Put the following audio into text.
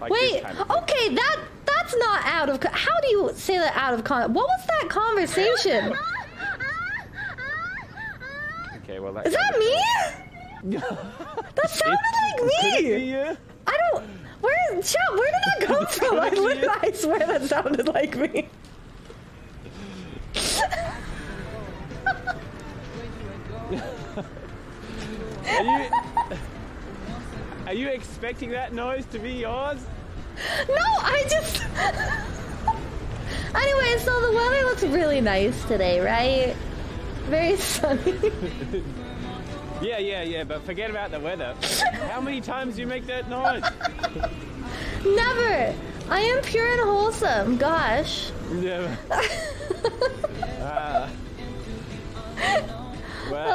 Like Wait, this kind of okay, that's not out of... How do you say that out of con... What was that conversation? Okay, well Is that me? That sounded like me! I don't... where did that come from? I swear that sounded like me. Are you expecting that noise to be yours? No, I just... Anyway, so the weather looks really nice today, right? Very sunny. Yeah, but forget about the weather. How many times do you make that noise? Never! I am pure and wholesome, gosh. Never. Well.